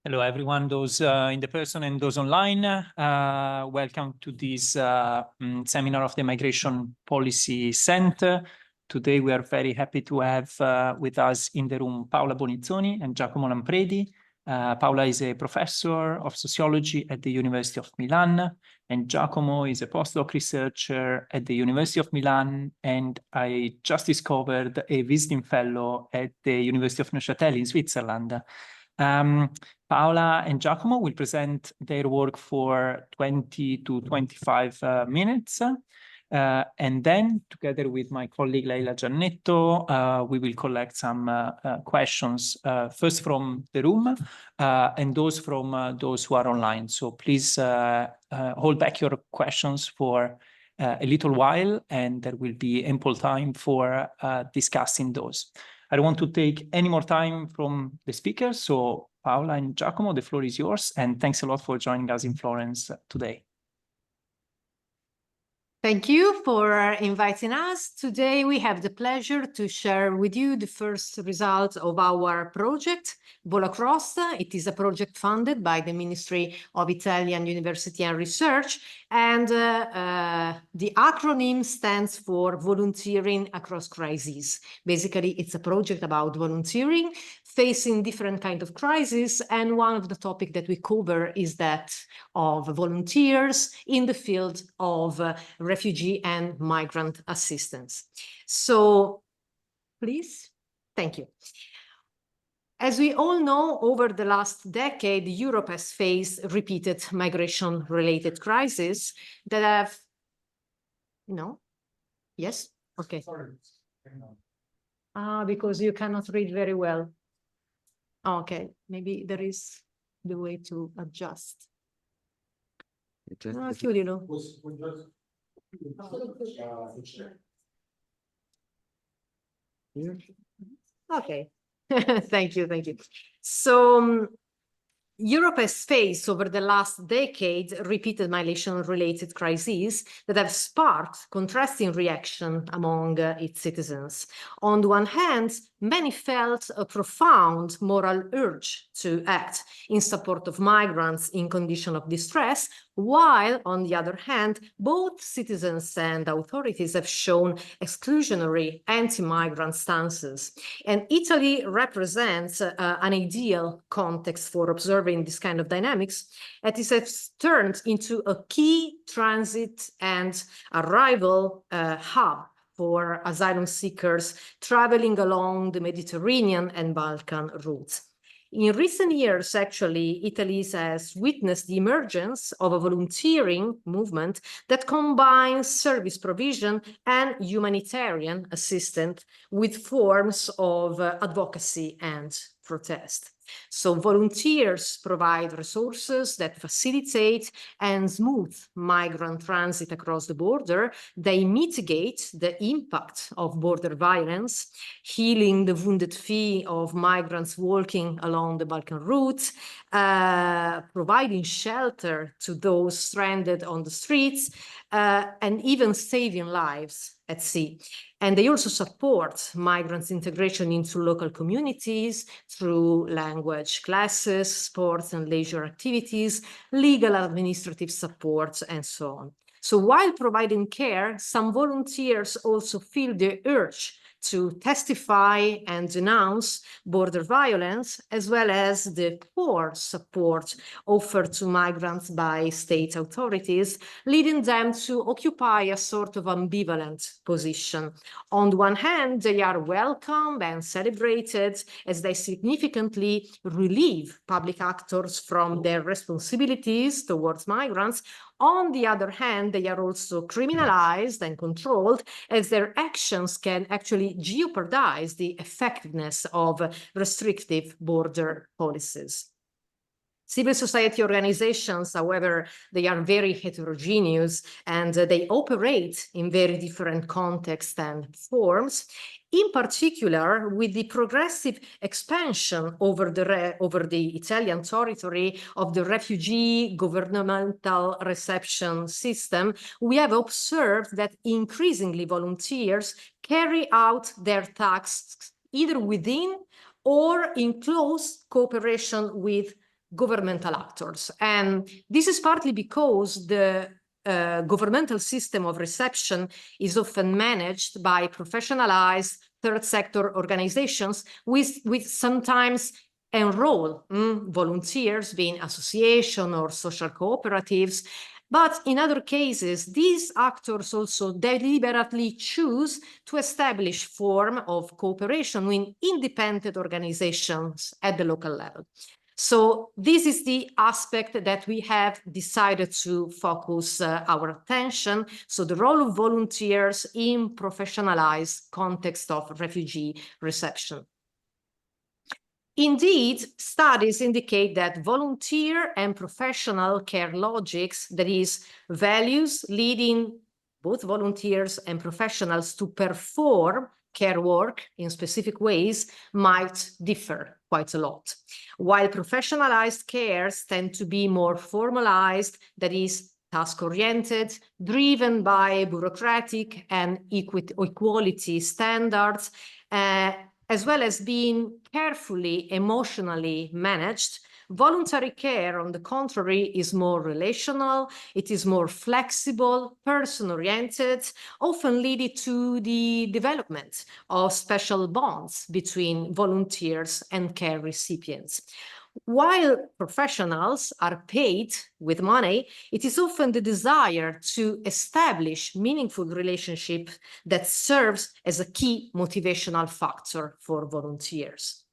Hello, everyone, those in the person and those online. Welcome to this seminar of the Migration Policy Center. Today, we are very happy to have with us in the room Paola Bonizzoni and Giacomo Lampredi. Paola is a professor of sociology at the University of Milan, and Giacomo is a postdoc researcher at the University of Milan, and I just discovered a visiting fellow at the University of Neuchâtel in Switzerland. Paola and Giacomo will present their work for 20 to 25 minutes. And then, together with my colleague Leila Giannetto, we will collect some questions, first from the room and those from those who are online. So please hold back your questions for a little while, and there will be ample time for discussing those. I don't want to take any more time from the speakers, so Paola and Giacomo, the floor is yours, and thanks a lot for joining us in Florence today. Thank you for inviting us. Today we have the pleasure to share with you the first results of our project, Volo Cross. It is a project funded by the Ministry of Italian University and Research, and the acronym stands for Volunteering Across Crises. Basically, it's a project about volunteering facing different kinds of crises, and one of the topics that we cover is that of volunteers in the field of refugee and migrant assistance. So, please, thank you. As we all know, over the last decade, Europe has faced repeated migration-related crises that have, yes? Okay. Because you cannot read very well. Okay, maybe there is the way to adjust. Chiudilo. Okay, thank you. So Europe has faced over the last decade repeated migration-related crises that have sparked contrasting reaction among its citizens. On the one hand, many felt a profound moral urge to act in support of migrants in condition of distress, while, on the other hand, both citizens and authorities have shown exclusionary anti-migrant stances. And Italy represents an ideal context for observing this kind of dynamics, and it has turned into a key transit and arrival hub for asylum seekers traveling along the Mediterranean and Balkan routes. In recent years, actually, Italy has witnessed the emergence of a volunteering movement that combines service provision and humanitarian assistance with forms of advocacy and protest. So volunteers provide resources that facilitate and smooth migrant transit across the border. They mitigate the impact of border violence, healing the wounded feet of migrants walking along the Balkan route, providing shelter to those stranded on the streets, and even saving lives at sea. And they also support migrants' integration into local communities through language classes, sports and leisure activities, legal administrative support, and so on. So while providing care, some volunteers also feel the urge to testify and denounce border violence, as well as the poor support offered to migrants by state authorities, leading them to occupy a sort of ambivalent position. On the one hand, they are welcomed and celebrated as they significantly relieve public actors from their responsibilities towards migrants. On the other hand, they are also criminalized and controlled, as their actions can actually jeopardize the effectiveness of restrictive border policies. Civil society organizations, however, they are very heterogeneous and they operate in very different contexts and forms. In particular, with the progressive expansion over the Italian territory of the refugee governmental reception system, we have observed that increasingly volunteers carry out their tasks either within or in close cooperation with governmental actors. And this is partly because the governmental system of reception is often managed by professionalized third sector organizations with sometimes enroll volunteers, being association or social cooperatives. But in other cases, these actors also deliberately choose to establish form of cooperation with independent organizations at the local level. So this is the aspect that we have decided to focus our attention. So the role of volunteers in professionalized context of refugee reception. Indeed, studies indicate that volunteer and professional care logics, that is, values leading both volunteers and professionals to perform care work in specific ways, might differ quite a lot. While professionalized cares tend to be more formalized, that is, task-oriented, driven by bureaucratic and equality standards, as well as being carefully emotionally managed, voluntary care, on the contrary, is more relational, it is more flexible, person-oriented, often leading to the development of special bonds between volunteers and care recipients. While professionals are paid with money, it is often the desire to establish meaningful relationships that serves as a key motivational factor for volunteers.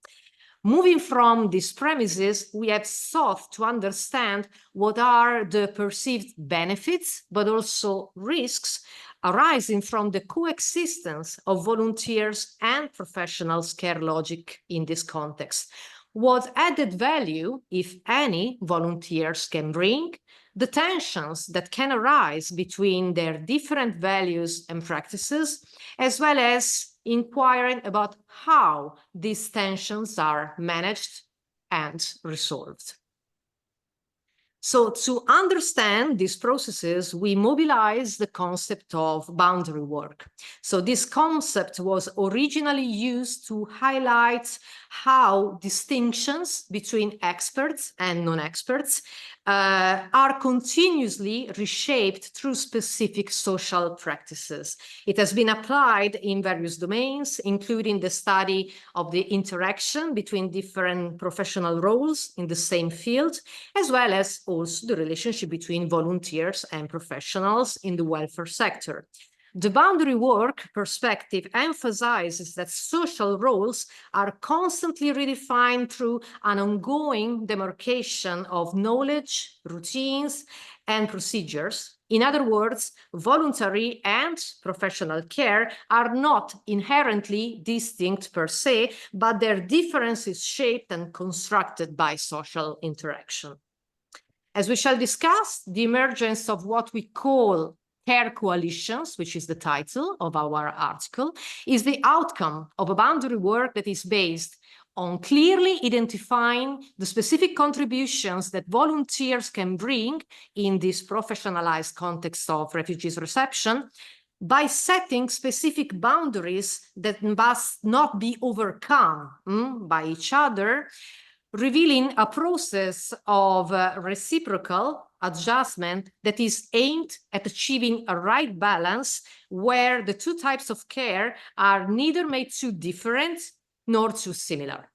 Moving from these premises, we have sought to understand what are the perceived benefits, but also risks arising from the coexistence of volunteers and professionals' care logic in this context. What added value, if any, volunteers can bring, the tensions that can arise between their different values and practices, as well as inquiring about how these tensions are managed and resolved. So to understand these processes, we mobilize the concept of boundary work. So this concept was originally used to highlight how distinctions between experts and non-experts are continuously reshaped through specific social practices. It has been applied in various domains, including the study of the interaction between different professional roles in the same field, as well as also the relationship between volunteers and professionals in the welfare sector. The boundary work perspective emphasizes that social roles are constantly redefined through an ongoing demarcation of knowledge, routines, and procedures. In other words, voluntary and professional care are not inherently distinct per se, but their difference is shaped and constructed by social interaction. As we shall discuss, the emergence of what we call care coalitions, which is the title of our article, is the outcome of a boundary work that is based on clearly identifying the specific contributions that volunteers can bring in this professionalized context of refugees reception, by setting specific boundaries that must not be overcome by each other, revealing a process of reciprocal adjustment that is aimed at achieving a right balance where the two types of care are neither made too different nor too similar.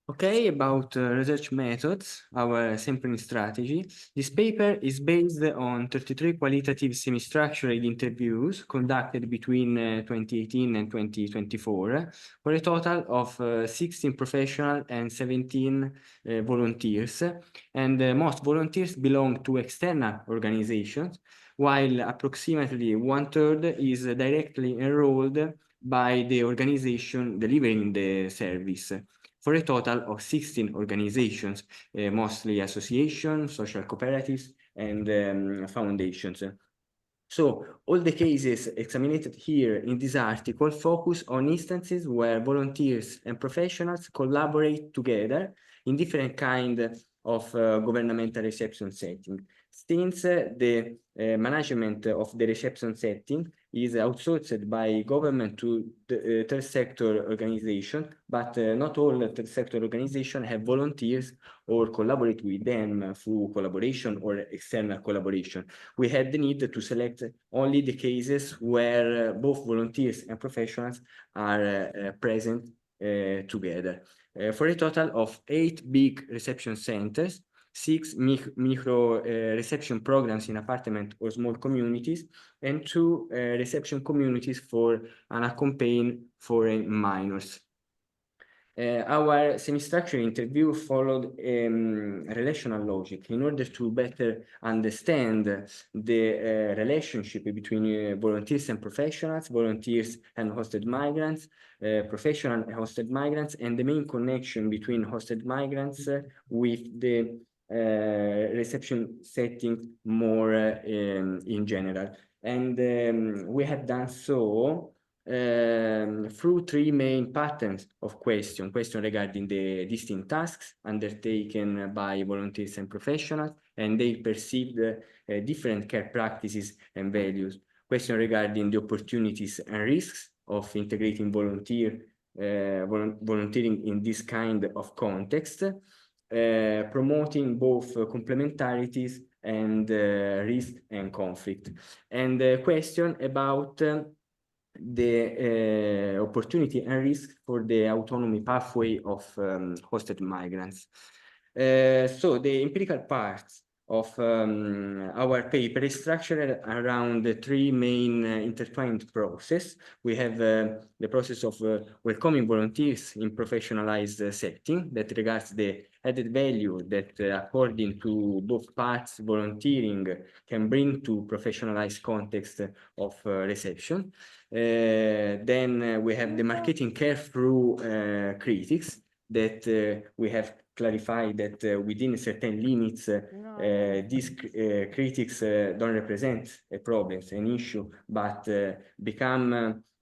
Okay, about research methods, our sampling strategy. This paper is based on 33 qualitative semi-structured interviews conducted between 2018 and 2024 for a total of 16 professional and 17 volunteers. And most volunteers belong to external organizations, while approximately 1/3 is directly enrolled by the organization delivering the service, for a total of 16 organizations, mostly associations, social cooperatives, and foundations. So all the cases examined here in this article focus on instances where volunteers and professionals collaborate together in different kinds of governmental reception settings. since the management of the reception setting is outsourced by government to the third sector organization, but not all third sector organizations have volunteers or collaborate with them through collaboration or external collaboration. We had the need to select only the cases where both volunteers and professionals are present together. For a total of 8 big reception centers, 6 micro reception programs in apartment or small communities, and 2 reception communities for unaccompanied foreign minors. Our semi-structured interview followed relational logic in order to better understand the relationship between volunteers and professionals, volunteers and hosted migrants, professional and hosted migrants, and the main connection between hosted migrants with the reception setting more in general. And we have done so through 3 main patterns of question regarding the distinct tasks undertaken by volunteers and professionals, and they perceived different care practices and values. Question regarding the opportunities and risks of integrating volunteering in this kind of context, promoting both complementarities and risk and conflict, and question about the opportunity and risk for the autonomy pathway of hosted migrants. So the empirical parts of our paper is structured around the 3 main intertwined process. We have the process of welcoming volunteers in professionalized setting that regards the added value that according to both parts volunteering can bring to professionalized context of reception. Then we have the marketing care through critics that we have clarified that within certain limits, these critics don't represent a problem, an issue, but become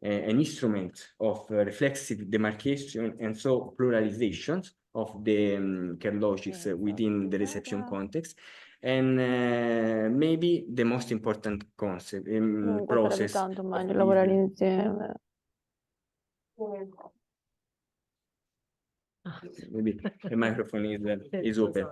an instrument of reflexive demarcation and so pluralizations of the care logics within the reception context. And maybe the most important concept process tanto of meglio this- lavorare insieme. maybe the microphone is open.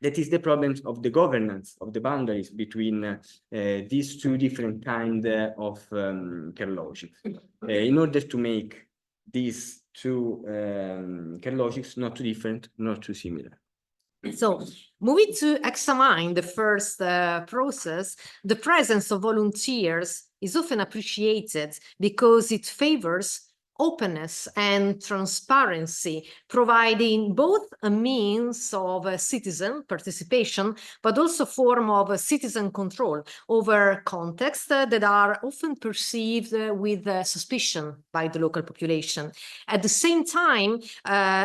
That is the problems of the governance of the boundaries between these 2 different kind of care logics. In order to make these 2 care logics not too different, not too similar. So moving to examine the first process, the presence of volunteers is often appreciated because it favors openness and transparency, providing both a means of citizen participation, but also form of citizen control over contexts that are often perceived with suspicion by the local population. At the same time,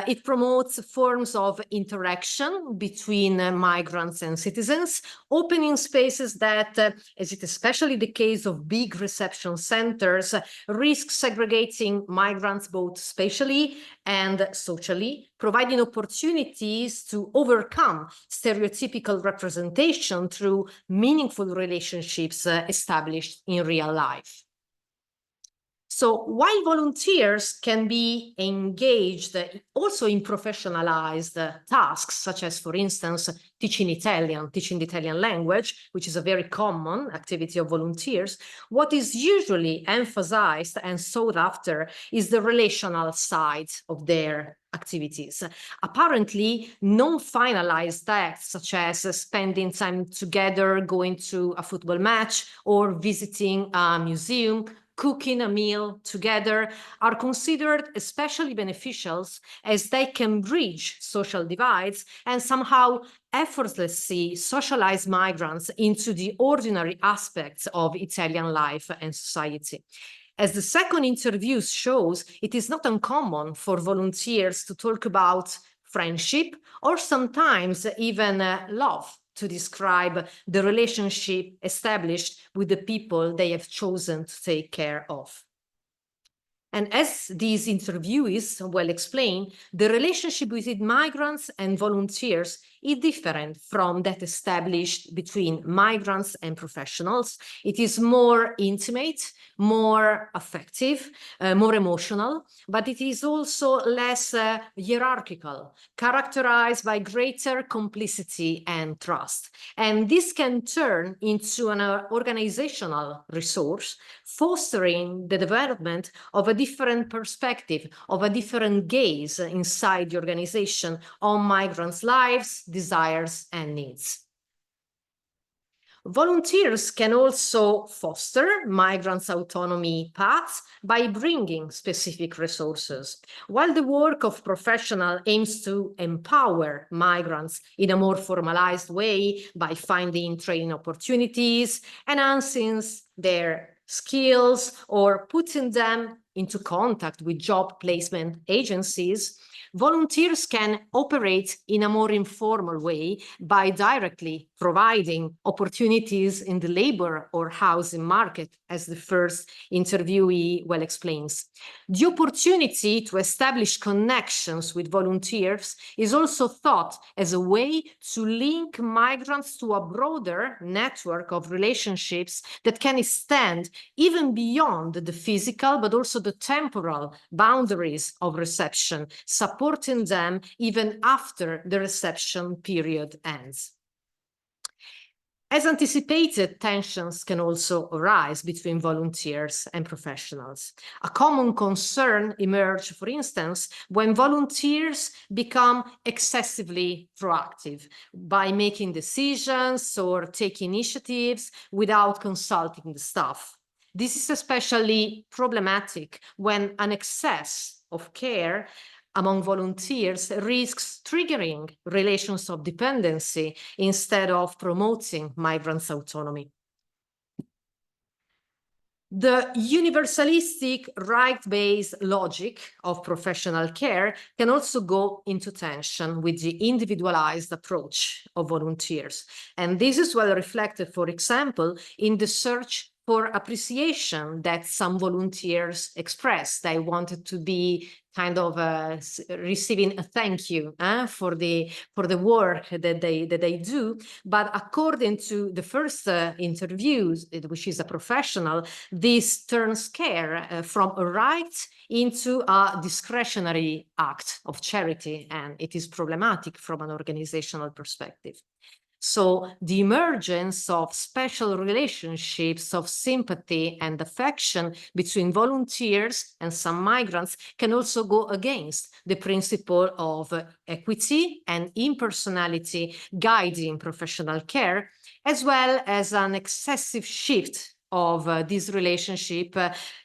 it promotes forms of interaction between migrants and citizens, opening spaces that, as it is especially the case of big reception centers, risk segregating migrants both spatially and socially, providing opportunities to overcome stereotypical representation through meaningful relationships established in real life. So while volunteers can be engaged also in professionalized tasks, such as, for instance, teaching the Italian language, which is a very common activity of volunteers, what is usually emphasized and sought after is the relational side of their activities. Apparently, non-finalized tasks, such as spending time together, going to a football match, or visiting a museum, cooking a meal together, are considered especially beneficial as they can bridge social divides and somehow effortlessly socialize migrants into the ordinary aspects of Italian life and society. As the second interview shows, it is not uncommon for volunteers to talk about friendship or sometimes even love to describe the relationship established with the people they have chosen to take care of. And as these interviewees well explain, the relationship between migrants and volunteers is different from that established between migrants and professionals. It is more intimate, more affective, more emotional, but it is also less hierarchical, characterized by greater complicity and trust. And this can turn into an organizational resource, fostering the development of a different perspective, of a different gaze inside the organization on migrants' lives, desires, and needs. Volunteers can also foster migrants' autonomy paths by bringing specific resources. While the work of professionals aims to empower migrants in a more formalized way by finding training opportunities, enhancing their skills, or putting them into contact with job placement agencies, volunteers can operate in a more informal way by directly providing opportunities in the labor or housing market, as the first interviewee well explains. The opportunity to establish connections with volunteers is also thought as a way to link migrants to a broader network of relationships that can extend even beyond the physical, but also the temporal boundaries of reception, supporting them even after the reception period ends. As anticipated, tensions can also arise between volunteers and professionals. A common concern emerges, for instance, when volunteers become excessively proactive by making decisions or taking initiatives without consulting the staff. This is especially problematic when an excess of care among volunteers risks triggering relations of dependency instead of promoting migrants' autonomy. The universalistic, right-based logic of professional care can also go into tension with the individualized approach of volunteers. And this is well reflected, for example, in the search for appreciation that some volunteers expressed. They wanted to be kind of receiving a thank you for the work that they do. But according to the first interviews, which is a professional, this turns care from a right into a discretionary act of charity, and it is problematic from an organizational perspective. So the emergence of special relationships of sympathy and affection between volunteers and some migrants can also go against the principle of equity and impersonality guiding professional care, as well as an excessive shift of this relationship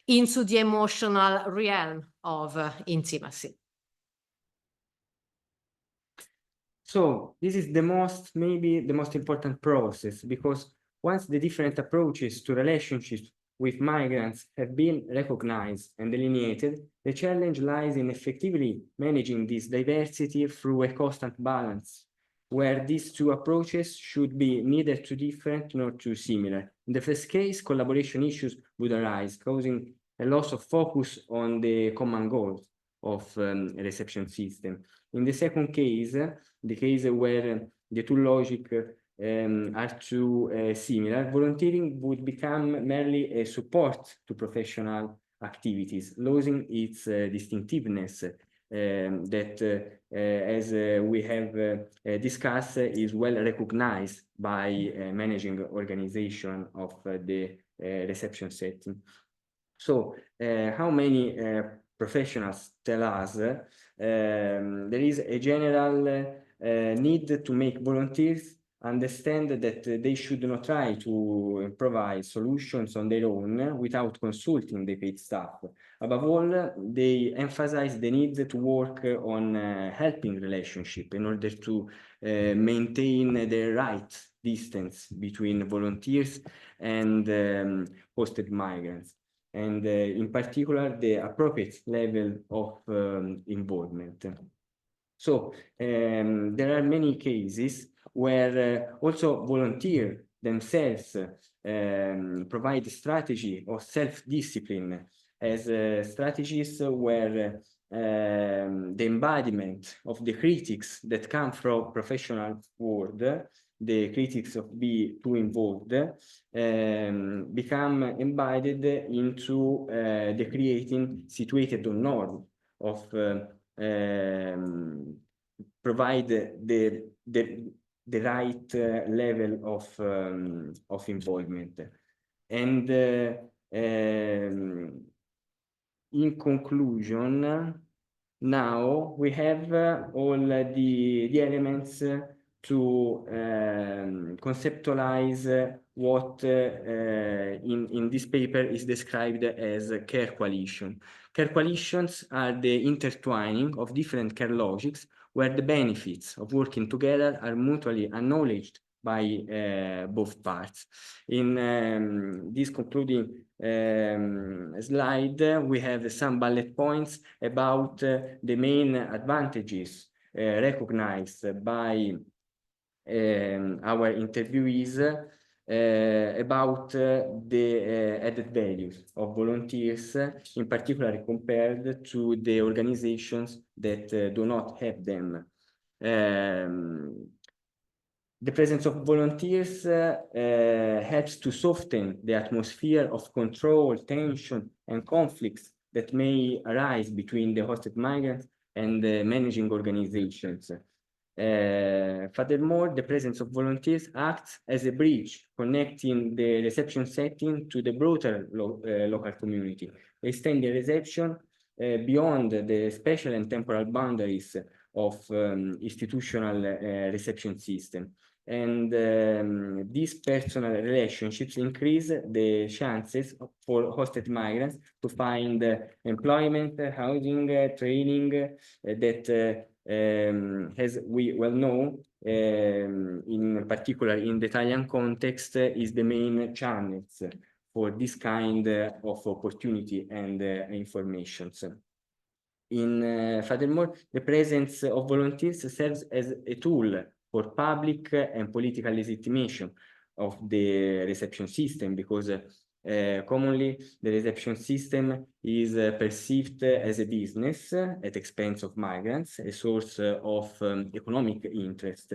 into the emotional realm of intimacy. So this is maybe the most important process, because once the different approaches to relationships with migrants have been recognized and delineated, the challenge lies in effectively managing this diversity through a constant balance, where these two approaches should be neither too different nor too similar. In the first case, collaboration issues would arise, causing a loss of focus on the common goals of a reception system. In the second case, the case where the two logics are too similar, volunteering would become merely a support to professional activities, losing its distinctiveness that, as we have discussed, is well recognized by managing organization of the reception setting. So, how many professionals tell us there is a general need to make volunteers understand that they should not try to improvise solutions on their own without consulting the paid staff. Above all, they emphasize the need to work on helping relationship in order to maintain the right distance between volunteers and hosted migrants, and in particular, the appropriate level of involvement. So there are many cases where also volunteers themselves provide strategy of self-discipline as strategies where the embodiment of the critics that come from professional world, the critics of be too involved, become embodied into the creating situated on norm of provide the right level of involvement. And in conclusion, now we have all the elements to conceptualize what in this paper is described as care coalition. Care coalitions are the intertwining of different care logics where the benefits of working together are mutually acknowledged by both parts. In this concluding slide, we have some bullet points about the main advantages recognized by our interviewees about the added values of volunteers, in particular compared to the organizations that do not have them. The presence of volunteers helps to soften the atmosphere of control, tension, and conflicts that may arise between the hosted migrants and the managing organizations. Furthermore, the presence of volunteers acts as a bridge connecting the reception setting to the broader local community, extending reception beyond the spatial and temporal boundaries of institutional reception system. And these personal relationships increase the chances for hosted migrants to find employment, housing, training that, as we well know, in particular in the Italian context, is the main channels for this kind of opportunity and informations. Furthermore, the presence of volunteers serves as a tool for public and political legitimation of the reception system, because commonly the reception system is perceived as a business at expense of migrants, a source of economic interest.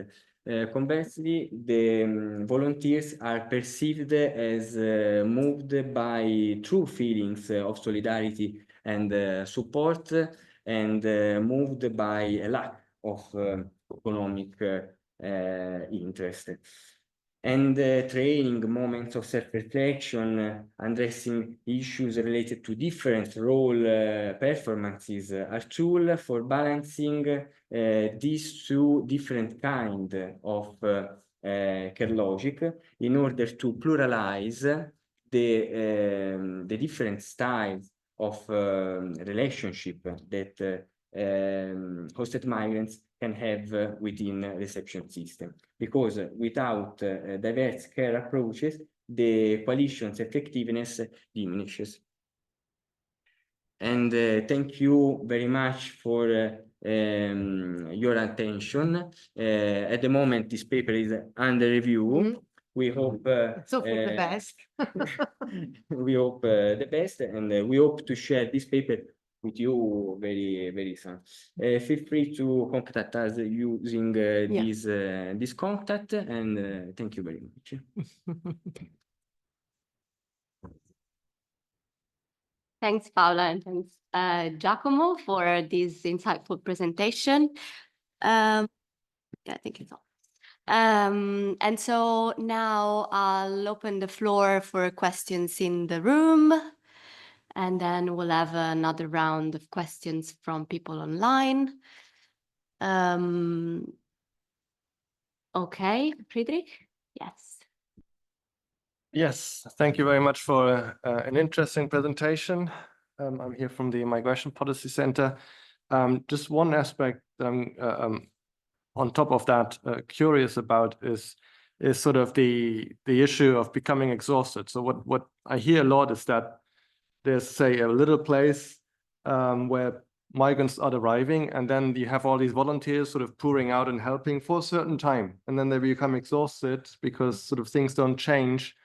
Conversely, the volunteers are perceived as moved by true feelings of solidarity and support, and moved by a lack of economic interest. And training, moments of self-reflection, addressing issues related to different role performances are tools for balancing these two different kinds of care logic in order to pluralize the different styles of relationship that hosted migrants can have within reception system. Because without diverse care approaches, the coalition's effectiveness diminishes. And thank you very much for your attention. At the moment, this paper is under review. Mm-hmm. We hope so for the best. we hope the best, and we hope to share this paper with you very, very soon. Feel free to contact us using this contact, and thank you very much. Thanks, Paola, and thanks, Giacomo, for this insightful presentation. Yeah, I think it's all. And so now I'll open the floor for questions in the room, and then we'll have another round of questions from people online. Okay, Friedrich? Yes. Yes, thank you very much for an interesting presentation. I'm here from the Migration Policy Center. Just one aspect that I'm on top of that curious about is sort of the issue of becoming exhausted. So what I hear a lot is that there's, say, a little place where migrants are arriving, and then you have all these volunteers sort of pouring out and helping for a certain time, and then they become exhausted because sort of things don't change.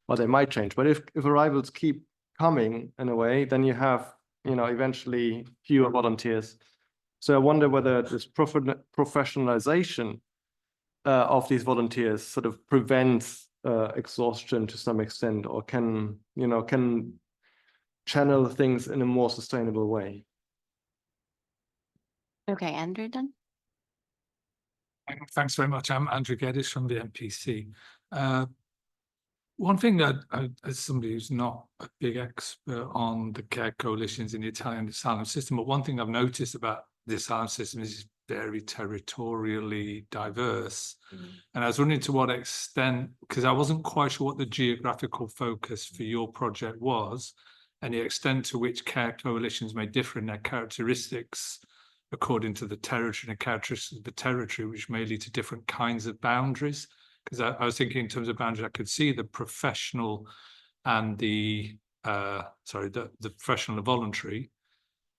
Well, they might change, but if arrivals keep coming in a way, then you have eventually fewer volunteers. So I wonder whether this professionalization of these volunteers sort of prevents exhaustion to some extent, or can channel things in a more sustainable way. Okay, Andrew then. Thanks very much. I'm Andrew Geddes from the MPC. One thing that, as somebody who's not a big expert on the care coalitions in the Italian asylum system, but one thing I've noticed about the asylum system is it's very territorially diverse. And I was wondering to what extent, because I wasn't quite sure what the geographical focus for your project was, and the extent to which care coalitions may differ in their characteristics according to the territory and the characteristics of the territory, which may lead to different kinds of boundaries. Because I was thinking in terms of boundaries, I could see the professional and the professional and voluntary,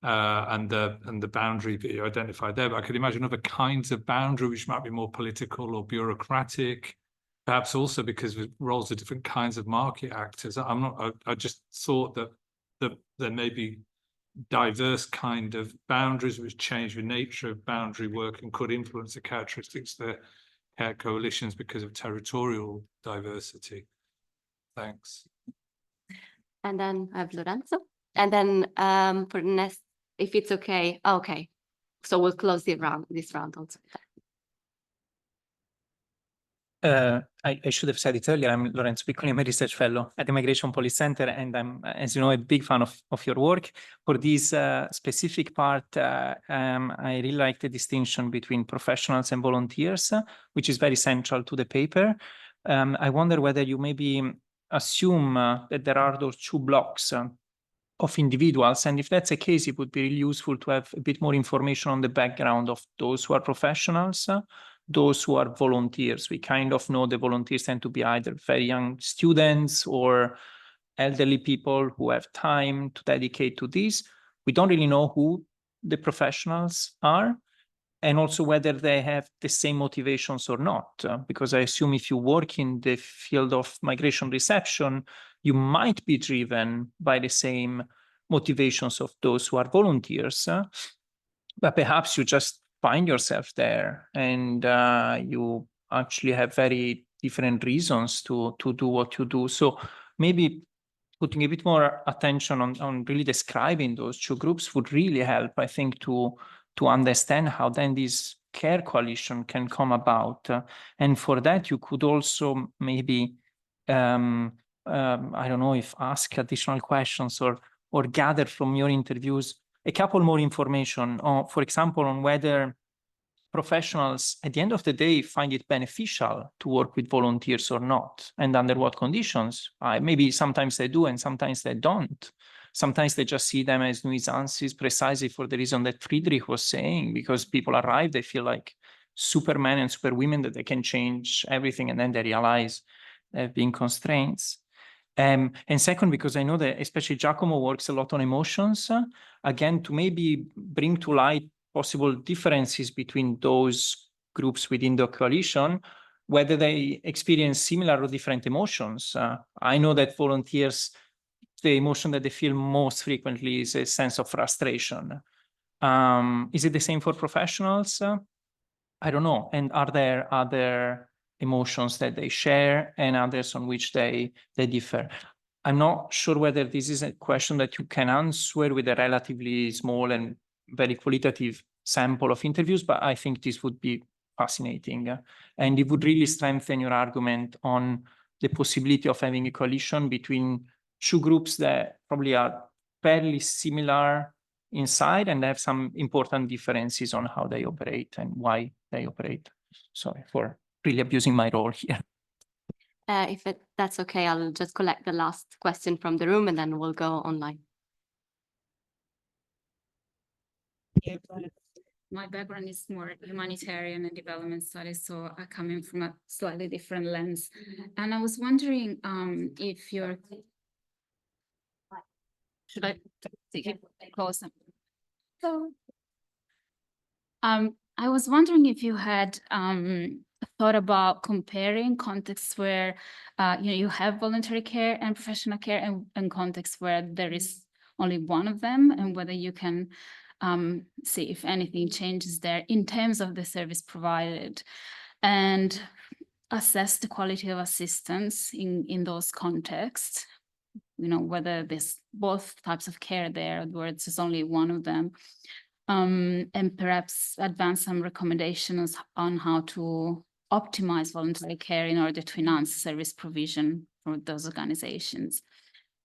and the boundary that you identified there. But I could imagine other kinds of boundary which might be more political or bureaucratic, perhaps also because of roles of different kinds of market actors. I just thought that there may be diverse kind of boundaries which change the nature of boundary work and could influence the characteristics of the care coalitions because of territorial diversity. Thanks. And then I have Lorenzo. And then for the next, if it's okay. Okay. So we'll close this round also. I should have said it earlier. I'm Lorenzo Piccoli. I'm a research fellow at the Migration Policy Center, and I'm, as you know, a big fan of your work. For this specific part, I really like the distinction between professionals and volunteers, which is very central to the paper. I wonder whether you maybe assume that there are those two blocks of individuals, and if that's the case, it would be really useful to have a bit more information on the background of those who are professionals, those who are volunteers. We kind of know the volunteers tend to be either very young students or elderly people who have time to dedicate to this. We don't really know who the professionals are, and also whether they have the same motivations or not, because I assume if you work in the field of migration reception, you might be driven by the same motivations of those who are volunteers, but perhaps you just find yourself there and you actually have very different reasons to do what you do. So maybe putting a bit more attention on really describing those two groups would really help, I think, to understand how then this care coalition can come about. And for that, you could also maybe, I don't know, if ask additional questions or gather from your interviews a couple more information, for example, on whether professionals at the end of the day find it beneficial to work with volunteers or not, and under what conditions. Maybe sometimes they do and sometimes they don't. Sometimes they just see them as nuisances, precisely for the reason that Friedrich was saying, because people arrive, they feel like supermen and superwomen, that they can change everything, and then they realize there have been constraints. And second, because I know that especially Giacomo works a lot on emotions, again, to maybe bring to light possible differences between those groups within the coalition, whether they experience similar or different emotions. I know that volunteers, the emotion that they feel most frequently is a sense of frustration. Is it the same for professionals? I don't know. And are there other emotions that they share and others on which they differ? I'm not sure whether this is a question that you can answer with a relatively small and very qualitative sample of interviews, but I think this would be fascinating. And it would really strengthen your argument on the possibility of having a coalition between two groups that probably are fairly similar inside and have some important differences on how they operate and why they operate. Sorry for really abusing my role here. If that's okay, I'll just collect the last question from the room and then we'll go online. My background is more humanitarian and development studies, so I come in from a slightly different lens. And I was wondering if you're... Should I take it closer? So, I was wondering if you had thought about comparing contexts where you have voluntary care and professional care and contexts where there is only one of them, and whether you can see if anything changes there in terms of the service provided, and assess the quality of assistance in those contexts, you know, whether there's both types of care there, or it's just only one of them, and perhaps advance some recommendations on how to optimize voluntary care in order to enhance service provision for those organizations.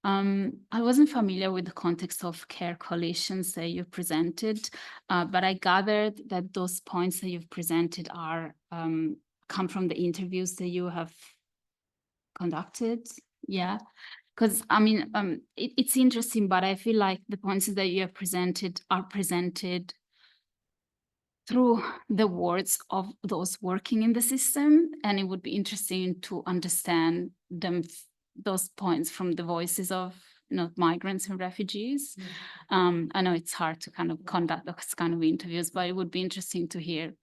I wasn't familiar with the context of care coalitions that you presented, but I gathered that those points that you've presented are come from the interviews that you have conducted. Yeah, because I mean, it's interesting, but I feel like the points that you have presented are presented through the words of those working in the system, and it would be interesting to understand them, those points, from the voices of, you know, migrants and refugees. I know it's hard to kind of conduct those kind of interviews, but it would be interesting to hear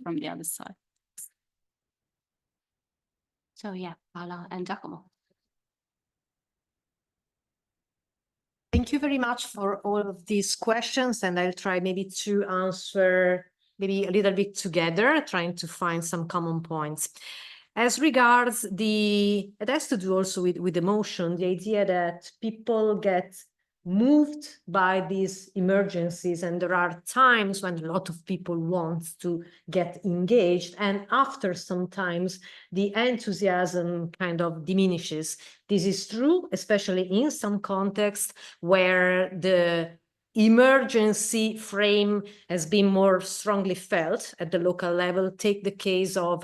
from the other side. So yeah, Paola and Giacomo. Thank you very much for all of these questions, and I'll try maybe to answer maybe a little bit together, trying to find some common points. As regards it has to do also with emotion, the idea that people get moved by these emergencies, and there are times when a lot of people want to get engaged, and after sometimes the enthusiasm kind of diminishes. This is true, especially in some contexts where the emergency frame has been more strongly felt at the local level. Take the case of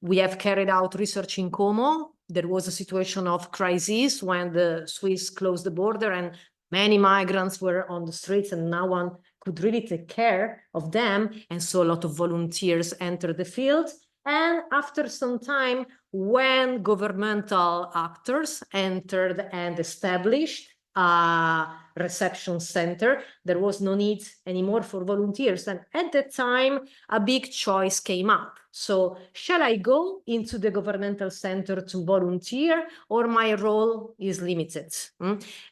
we have carried out research in Como. There was a situation of crisis when the Swiss closed the border and many migrants were on the streets, and no one could really take care of them. And so a lot of volunteers entered the field. And after some time, when governmental actors entered and established a reception center, there was no need anymore for volunteers. And at that time, a big choice came up. So shall I go into the governmental center to volunteer, or my role is limited?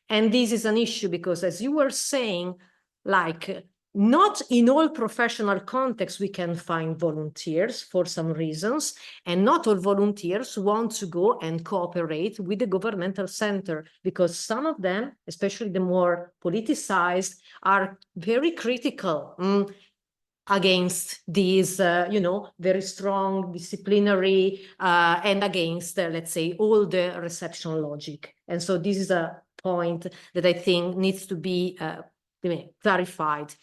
And this is an issue because, as you were saying, like, not in all professional contexts we can find volunteers for some reasons, and not all volunteers want to go and cooperate with the governmental center, because some of them, especially the more politicized, are very critical against these, very strong disciplinary and against, let's say, all the reception logic. And so this is a point that I think needs to be clarified.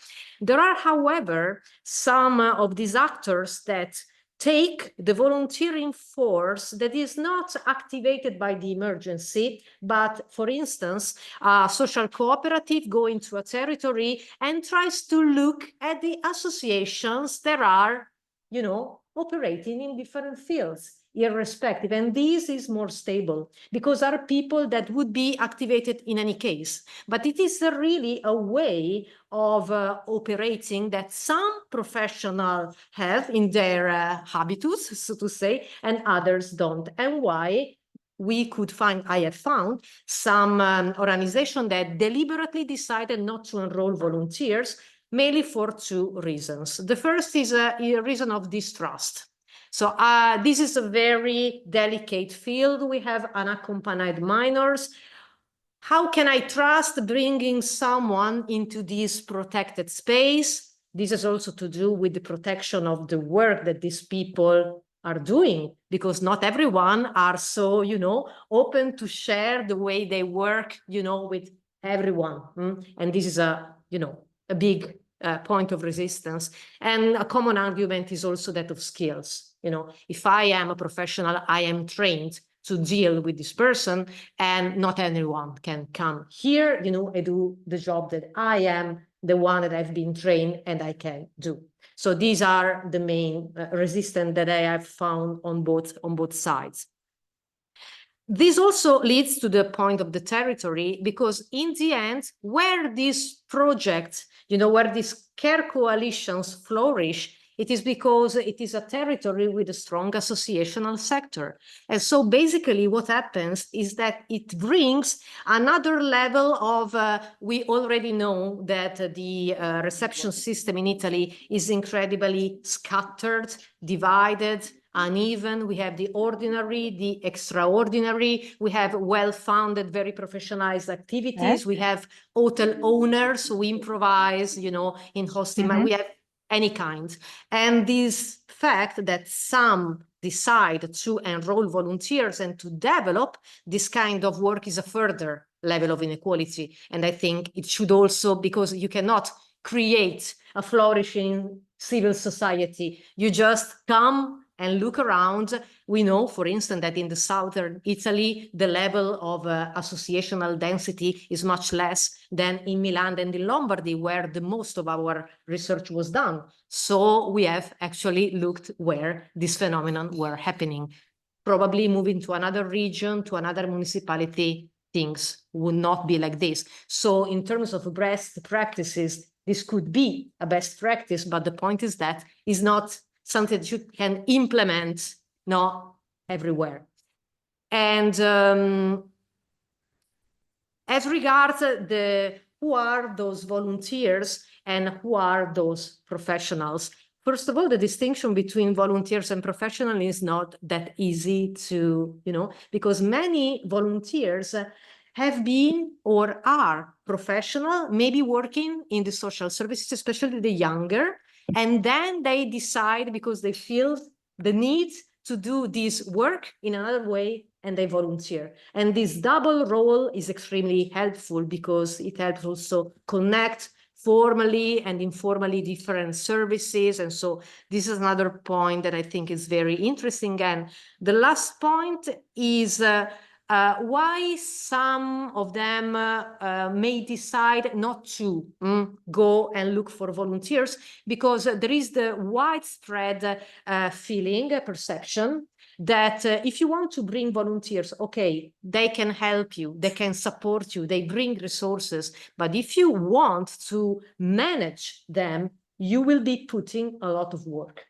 There are, however, some of these actors that take the volunteering force that is not activated by the emergency, but, for instance, a social cooperative go into a territory and tries to look at the associations that are, operating in different fields, irrespective. And this is more stable because are people that would be activated in any case. But it is really a way of operating that some professionals have in their habitus, so to say, and others don't. And why? I have found some organization that deliberately decided not to enroll volunteers, mainly for two reasons. The first is a reason of distrust. So this is a very delicate field. We have unaccompanied minors. How can I trust bringing someone into this protected space? This is also to do with the protection of the work that these people are doing, because not everyone are so, open to share the way they work, with everyone. And this is a big point of resistance. And a common argument is also that of skills. If I am a professional, I am trained to deal with this person, and not anyone can come here, I do the job that I am the one that I've been trained and I can do. So these are the main resistance that I have found on both sides. This also leads to the point of the territory, because in the end, where these projects, where these care coalitions flourish, It is because it is a territory with a strong associational sector. And so basically what happens is that it brings another level of, we already know that the reception system in Italy is incredibly scattered, divided, uneven. We have the ordinary, the extraordinary. We have well-founded, very professionalized activities. We have hotel owners who improvise, you know, in hosting. We have any kind. And this fact that some decide to enroll volunteers and to develop this kind of work is a further level of inequality. And I think it should also, because you cannot create a flourishing civil society. You just come and look around. We know, for instance, that in the southern Italy, the level of associational density is much less than in Milan and in Lombardy, where the most of our research was done. So we have actually looked where this phenomenon were happening. Probably moving to another region, to another municipality, things would not be like this. So in terms of best practices, this could be a best practice, but the point is that it's not something that you can implement everywhere. And as regards who are those volunteers and who are those professionals, first of all, the distinction between volunteers and professionals is not that easy to, because many volunteers have been or are professional, maybe working in the social services, especially the younger, and then they decide, because they feel the need to do this work in another way, and they volunteer. And this double role is extremely helpful because it helps also connect formally and informally different services. And so this is another point that I think is very interesting. And the last point is why some of them may decide not to go and look for volunteers, because there is the widespread feeling, perception, that if you want to bring volunteers, okay, they can help you, they can support you, they bring resources, but if you want to manage them, you will be putting a lot of work.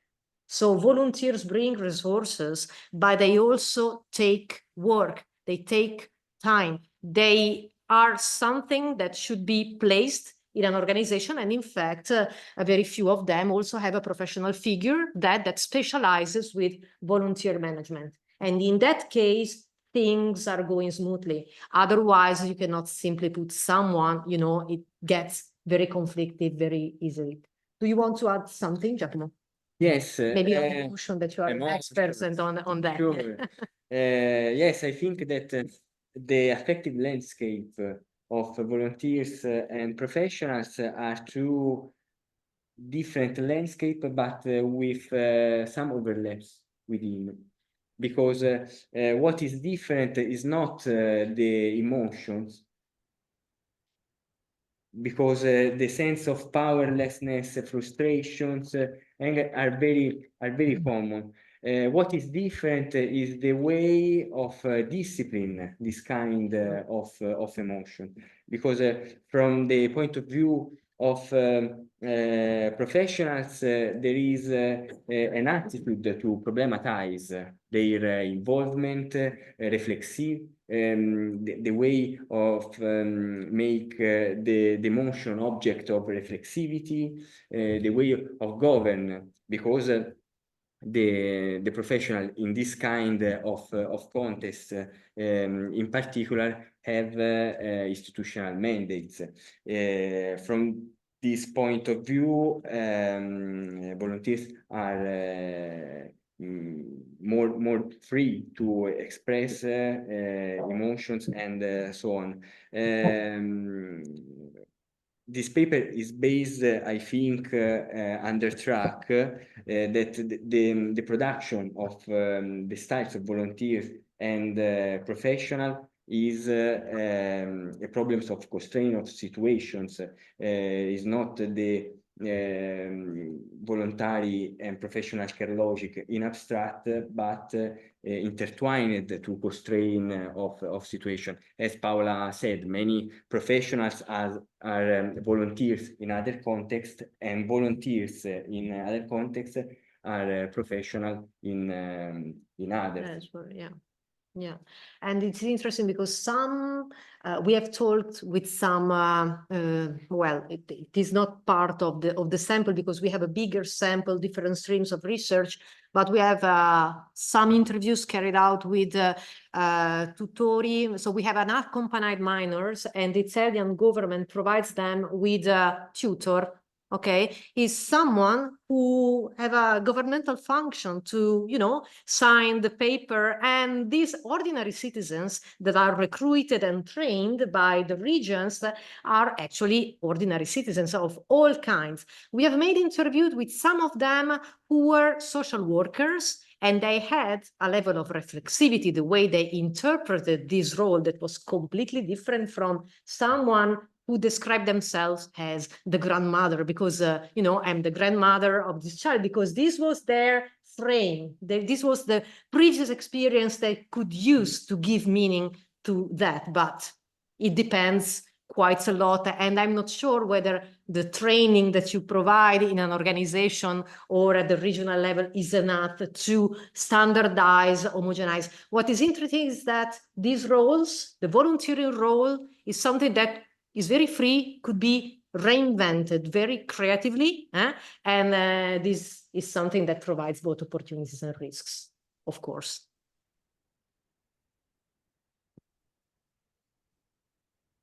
So volunteers bring resources, but they also take work. They take time. They are something that should be placed in an organization. And in fact, a very few of them also have a professional figure that specializes with volunteer management. And in that case, things are going smoothly. Otherwise, you cannot simply put someone, it gets very conflicted very easily. Do you want to add something, Giacomo? Yes. Maybe on emotion, that you are an expert on that. Sure. Yes, I think that the affective landscape of volunteers and professionals are two different landscapes, but with some overlaps within. Because what is different is not the emotions, because the sense of powerlessness, frustrations, anger are very common. What is different is the way of discipline this kind of emotion, because from the point of view of professionals, there is an attitude to problematize their involvement, reflexive, the way of make the emotion object of reflexivity, the way of govern, because the professional in this kind of context in particular have institutional mandates. From this point of view, volunteers are more free to express emotions and so on. This paper is based, I think, under track that the production of the styles of volunteers and professional is a problem of constraint of situations, is not the voluntary and professional care logic in abstract, but intertwined to constraint of situation. As Paola said, many professionals are volunteers in other contexts, and volunteers in other contexts are professional in others. Yeah. Yeah, and it's interesting because some we have talked with some. Well, it is not part of the sample because we have a bigger sample, different streams of research. But we have some interviews carried out with tutori. So we have unaccompanied minors, and the Italian government provides them with a tutor. Okay, is someone who have a governmental function to, you know, sign the paper, and these ordinary citizens that are recruited and trained by the regions are actually ordinary citizens of all kinds. We have made interviews with some of them who were social workers, and they had a level of reflexivity, the way they interpreted this role that was completely different from someone who describe themselves as the grandmother, because, you know, I'm the grandmother of this child, because this was their frame. This was the previous experience they could use to give meaning to that. But it depends quite a lot. And I'm not sure whether the training that you provide in an organization or at the regional level is enough to standardize, homogenize. What is interesting is that these roles, the volunteering role, is something that is very free, could be reinvented very creatively, and this is something that provides both opportunities and risks, of course.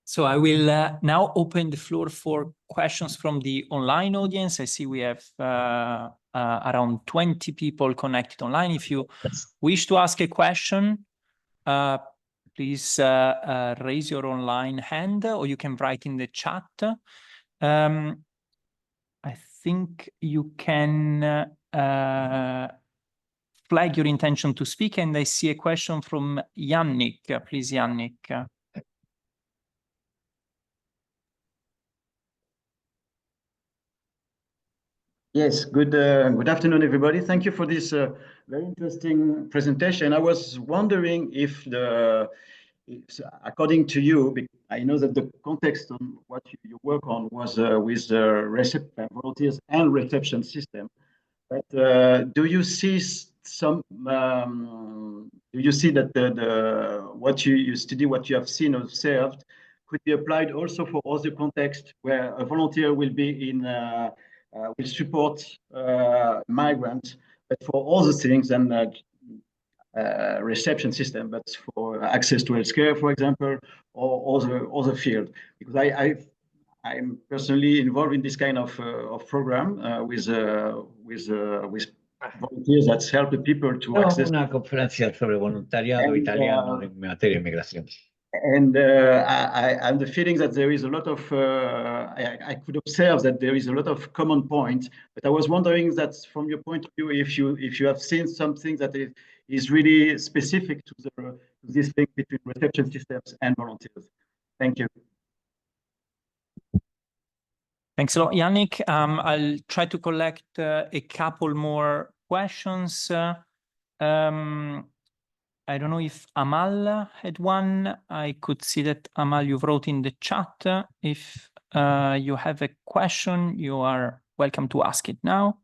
So I will now open the floor for questions from the online audience. I see we have around 20 people connected online. If you wish to ask a question, please raise your online hand, or you can write in the chat. I think you can flag your intention to speak, and I see a question from Yannick. Please, Yannick. Yes, good afternoon, everybody. Thank you for this very interesting presentation. I was wondering if according to you, I know that the context on what you work on was with volunteers and reception system. But do you see that what you study, what you have seen, observed, could be applied also for other contexts where a volunteer will be in will support migrants, but for other things than reception system, but for access to healthcare, for example, or other field? Because I'm personally involved in this kind of program with volunteers that help the people to access. Una conferencia sobre voluntariado italiano en materia de migración. And I have the feeling that there is a lot of, I could observe that there is a lot of common points, but I was wondering that from your point of view, if you have seen something that is really specific to this link between reception systems and volunteers. Thank you. Thanks a lot, Yannick. I'll try to collect a couple more questions. I don't know if Amal had one. I could see that, Amal, you wrote in the chat. If you have a question, you are welcome to ask it now.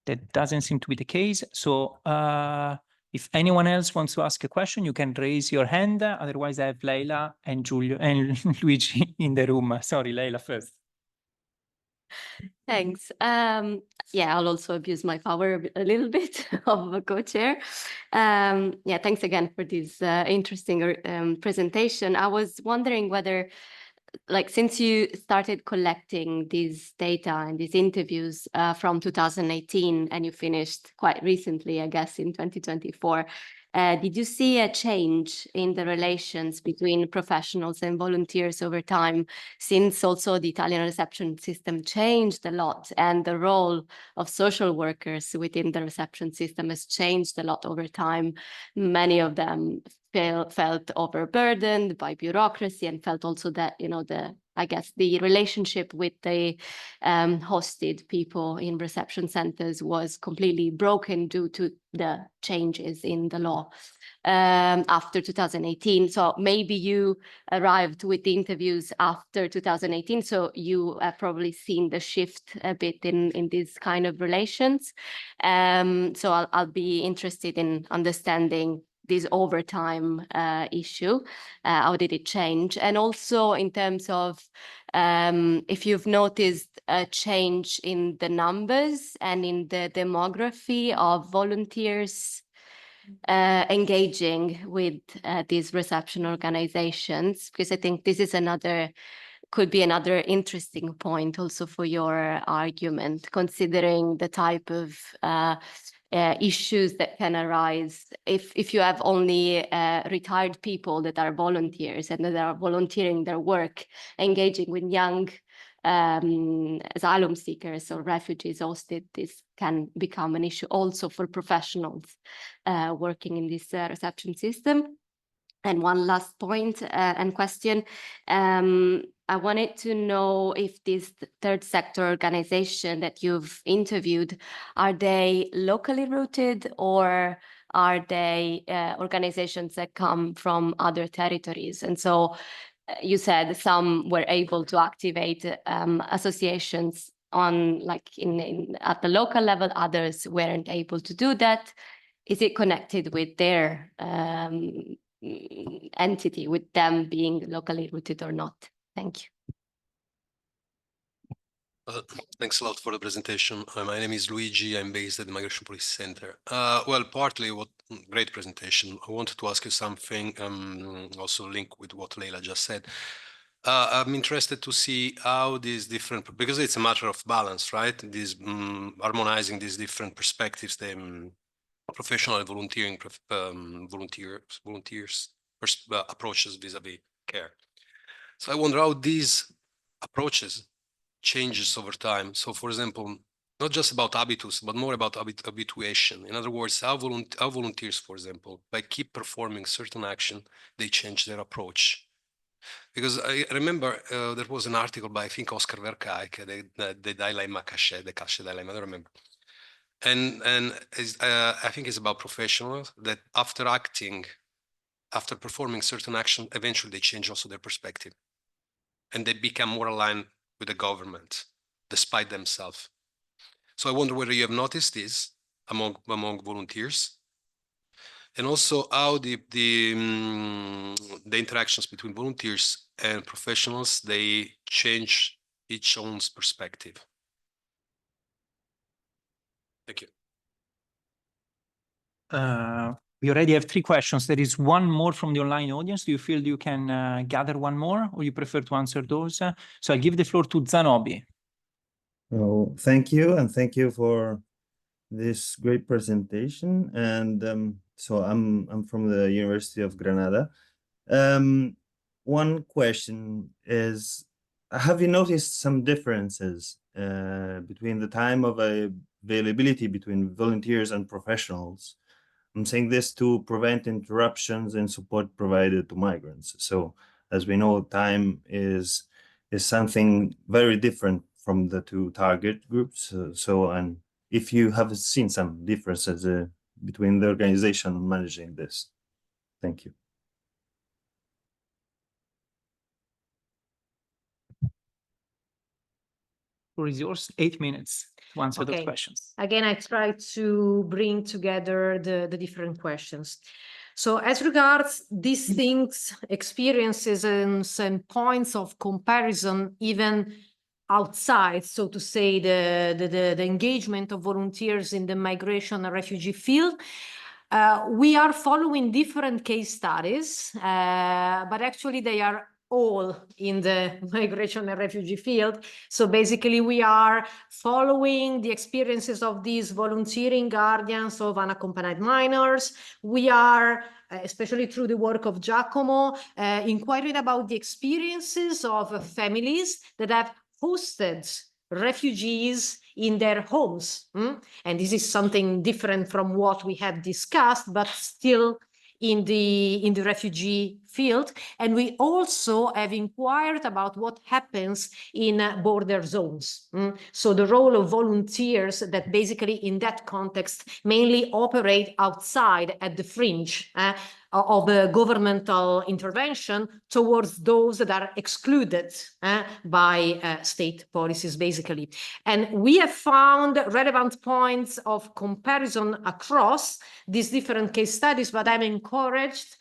That doesn't seem to be the case. So if anyone else wants to ask a question, you can raise your hand. Otherwise, I have Leila and Giulio and Luigi in the room. Sorry, Leila first. Thanks. Yeah, I'll also abuse my power a little bit of a co-chair. Yeah, thanks again for this interesting presentation. I was wondering whether, like, since you started collecting these data and these interviews from 2018 and you finished quite recently, I guess, in 2024, Did you see a change in the relations between professionals and volunteers over time, since also the Italian reception system changed a lot and the role of social workers within the reception system has changed a lot over time? Many of them felt overburdened by bureaucracy and felt also that, you know, I guess the relationship with the hosted people in reception centers was completely broken due to the changes in the law after 2018. So maybe you arrived with the interviews after 2018, so you have probably seen the shift a bit in these kind of relations. So I'll be interested in understanding this overtime issue. How did it change? And also in terms of if you've noticed a change in the numbers and in the demography of volunteers engaging with these reception organizations, because I think this is could be another interesting point also for your argument, considering the type of issues that can arise if you have only retired people that are volunteers and that are volunteering their work, engaging with young asylum seekers or refugees hosted. This can become an issue also for professionals working in this reception system. And one last point and question. I wanted to know if this third sector organization that you've interviewed, are they locally rooted or are they organizations that come from other territories? And so you said some were able to activate associations on at the local level, others weren't able to do that. Is it connected with their entity, with them being locally rooted or not? Thank you. Thanks a lot for the presentation. My name is Luigi. I'm based at the Migration Policy Center. Well, partly great presentation. I wanted to ask you something, also link with what Leila just said. I'm interested to see how these different, because it's a matter of balance, right? These harmonizing these different perspectives, the professional and volunteering volunteers approaches vis-a-vis care. So I wonder how these approaches changes over time. So for example, not just about habitus, but more about habituation. In other words, how volunteers, for example, by keep performing certain action, they change their approach. Because I remember there was an article by, I think, Oscar Verkaik, the dilemma caché, the caché dilemma, I don't remember. And I think it's about professionals that after performing certain action, eventually they change also their perspective. And they become more aligned with the government, despite themselves. So I wonder whether you have noticed this among volunteers, and also how the interactions between volunteers and professionals, they change each one's perspective. Thank you. We already have 3 questions. There is one more from the online audience. Do you feel you can gather one more, or you prefer to answer those? So I give the floor to Zanobi. Oh, thank you, and thank you for this great presentation. And so I'm from the University of Granada. One question is, have you noticed some differences between the time of availability between volunteers and professionals? I'm saying this to prevent interruptions in support provided to migrants. So as we know, time is something very different from the 2 target groups. And if you have seen some differences between the organization managing this. Thank you. Floor is yours, 8 minutes to answer those questions. Again, I try to bring together the different questions. So as regards these things, experiences and points of comparison, even outside, so to say, the engagement of volunteers in the migration and refugee field, we are following different case studies, but actually they are all in the migration and refugee field. So basically we are following the experiences of these volunteering guardians of unaccompanied minors. We are, especially through the work of Giacomo, inquiring about the experiences of families that have hosted refugees in their homes. And this is something different from what we have discussed, but still in the refugee field. And we also have inquired about what happens in border zones. So the role of volunteers that basically in that context mainly operate outside at the fringe of a governmental intervention towards those that are excluded by state policies, basically. And we have found relevant points of comparison across these different case studies, but I'm encouraged,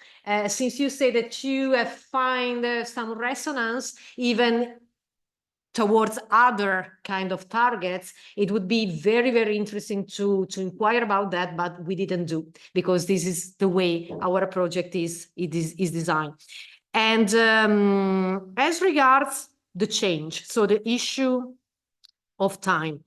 since you say that you have found some resonance even towards other kind of targets, it would be very, very interesting to inquire about that, but we didn't do, because this is the way our project is designed. And as regards the change, so the issue of time,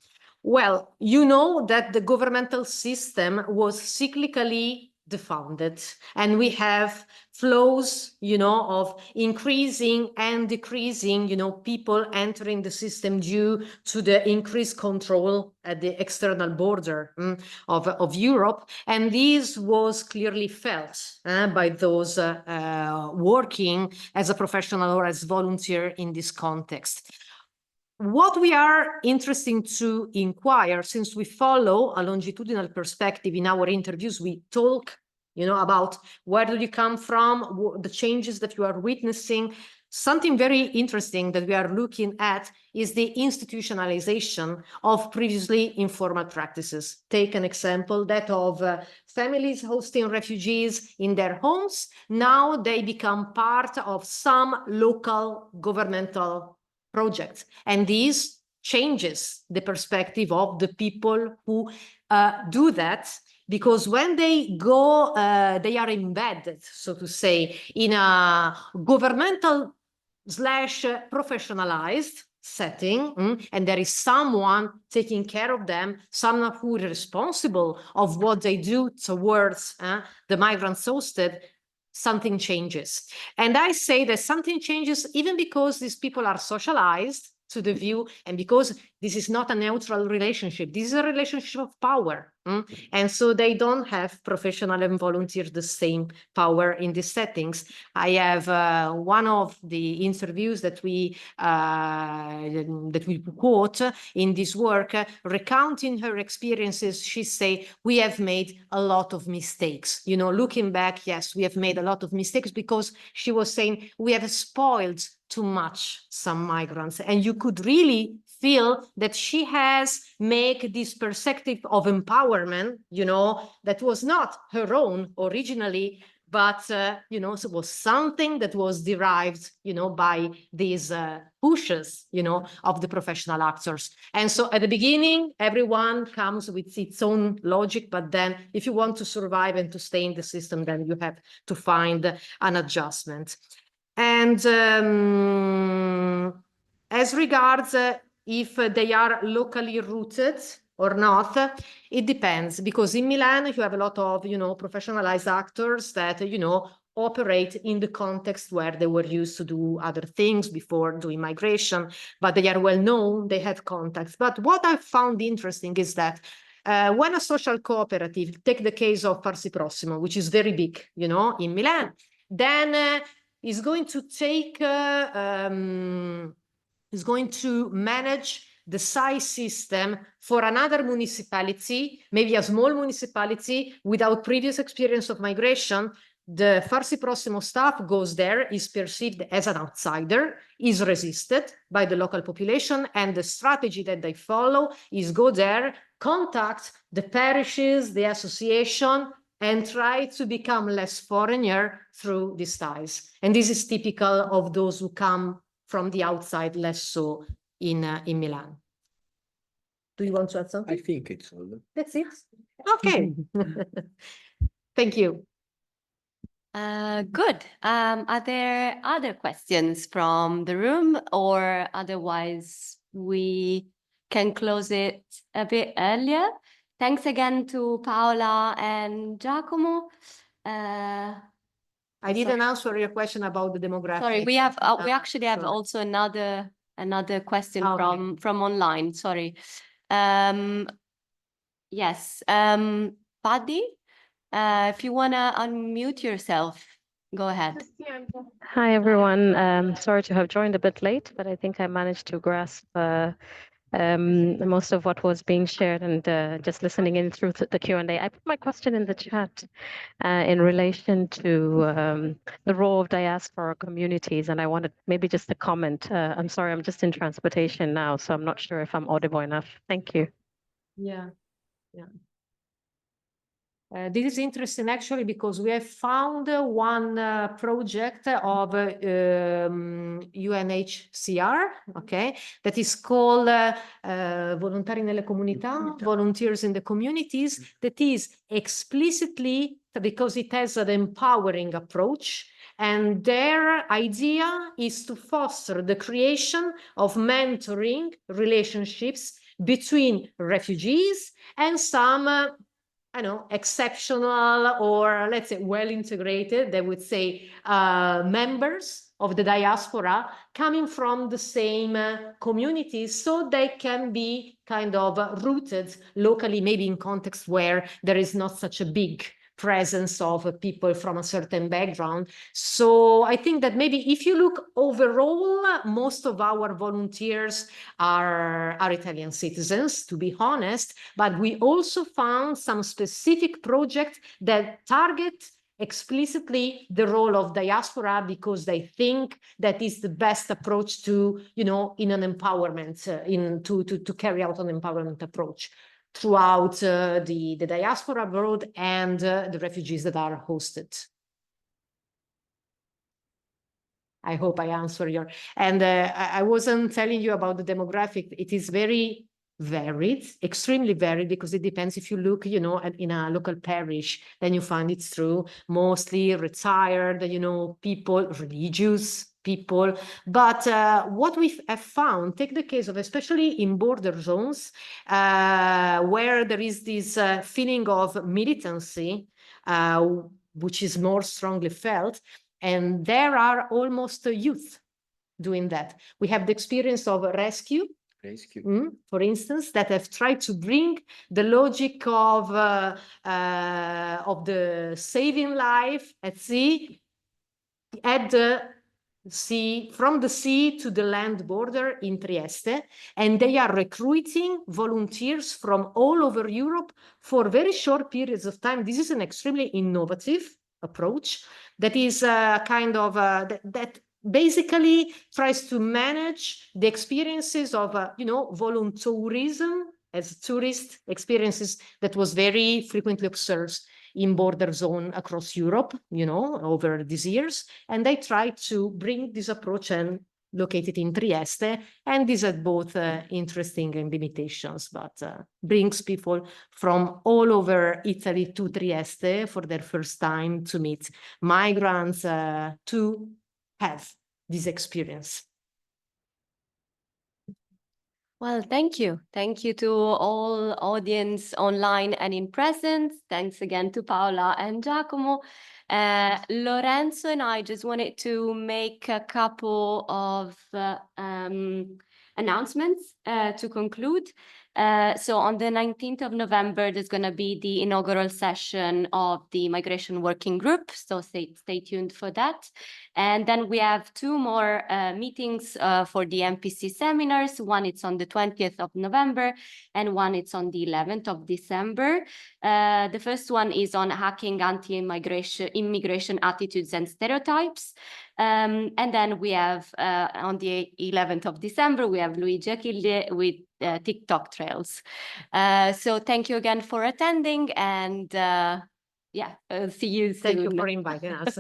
well, you know that the governmental system was cyclically defounded, and we have flows, of increasing and decreasing, people entering the system due to the increased control at the external border of Europe. And this was clearly felt by those working as a professional or as volunteer in this context. What we are interested to inquire, since we follow a longitudinal perspective in our interviews, we talk, about where do you come from, the changes that you are witnessing. Something very interesting that we are looking at is the institutionalization of previously informal practices. Take an example, that of families hosting refugees in their homes. Now they become part of some local governmental projects. And this changes the perspective of the people who do that, because when they go, they are embedded, so to say, in a governmental / professionalized setting, and there is someone taking care of them, someone who is responsible of what they do towards the migrants hosted, something changes. And I say that something changes even because these people are socialized to the view, and because this is not a neutral relationship, this is a relationship of power. And so they don't have professional and volunteers the same power in these settings. I have one of the interviews that we quote in this work, recounting her experiences. She say, we have made a lot of mistakes. Looking back, yes, we have made a lot of mistakes, because she was saying we have spoiled too much some migrants. And you could really feel that she has made this perspective of empowerment, that was not her own originally, but, it was something that was derived, by these pushes, of the professional actors. And so at the beginning, everyone comes with its own logic, but then if you want to survive and to stay in the system, then you have to find an adjustment. And as regards if they are locally rooted or not, it depends, because in Milan you have a lot of, professionalized actors that, operate in the context where they were used to do other things before doing migration, but they are well known, they have contacts. But what I found interesting is that when a social cooperative, take the case of Farsi Prossimo, which is very big, in Milan, then is going to take, is going to manage the size system for another municipality, maybe a small municipality without previous experience of migration. The Farsi Prossimo staff goes there, is perceived as an outsider, is resisted by the local population, and the strategy that they follow is go there, contact the parishes, the association, and try to become less foreigner through these ties. And this is typical of those who come from the outside, less so in Milan. Do you want to add something? I think it's all. That's it. Okay. Thank you. Good. Are there other questions from the room, or otherwise we can close it a bit earlier? Thanks again to Paola and Giacomo. I didn't answer your question about the demographic. Sorry, we actually have also another question from online. Sorry. Yes. Paddy, if you want to unmute yourself, go ahead. Hi, everyone. Sorry to have joined a bit late, but I think I managed to grasp most of what was being shared, and just listening in through the Q&A. I put my question in the chat in relation to the role of diaspora communities, and I wanted maybe just a comment. I'm sorry, I'm just in transportation now, so I'm not sure if I'm audible enough. Thank you. Yeah. This is interesting actually because we have found one project of UNHCR, okay, that is called Volontari nelle comunità, Volunteers in the Communities, that is explicitly because it has an empowering approach, and their idea is to foster the creation of mentoring relationships between refugees and some I know, exceptional or let's say well integrated, they would say, members of the diaspora coming from the same communities, so they can be kind of rooted locally, maybe in contexts where there is not such a big presence of people from a certain background. So I think that maybe if you look overall, most of our volunteers are Italian citizens, to be honest, but we also found some specific projects that target explicitly the role of diaspora because they think that is the best approach to, you know, in an empowerment, to carry out an empowerment approach throughout the diaspora abroad and the refugees that are hosted. I hope I answer your, and I wasn't telling you about the demographic. It is very varied, extremely varied, because it depends if you look, you know, in a local parish, then you find it's true, mostly retired, you know, people, religious people. But what we have found, take the case of, especially in border zones, where there is this feeling of militancy, which is more strongly felt, and there are almost youth doing that. We have the experience of rescue, for instance, that have tried to bring the logic of the saving life at sea, at the sea, from the sea to the land border in Trieste, and they are recruiting volunteers from all over Europe for very short periods of time. This is an extremely innovative approach that is kind of that basically tries to manage the experiences of you know, voluntourism as tourist experiences that was very frequently observed in border zone across Europe, you know, over these years. And they try to bring this approach and locate it in Trieste. And this had both interesting and limitations, but brings people from all over Italy to Trieste for their first time to meet migrants, to have this experience. Well, thank you. Thank you to all audience online and in presence. Thanks again to Paola and Giacomo. Lorenzo and I just wanted to make a couple of announcements to conclude. So on the 19th of November, there's going to be the inaugural session of the Migration Working Group. So stay tuned for that. And then we have two more meetings for the MPC seminars. One it's on the 20th of November and one it's on the 11th of December. The first one is on hacking immigration attitudes and stereotypes. And then we have on the 11th of December, we have Luigi Achille with TikTok trails. So thank you again for attending, and yeah, see you soon. Thank you for inviting us.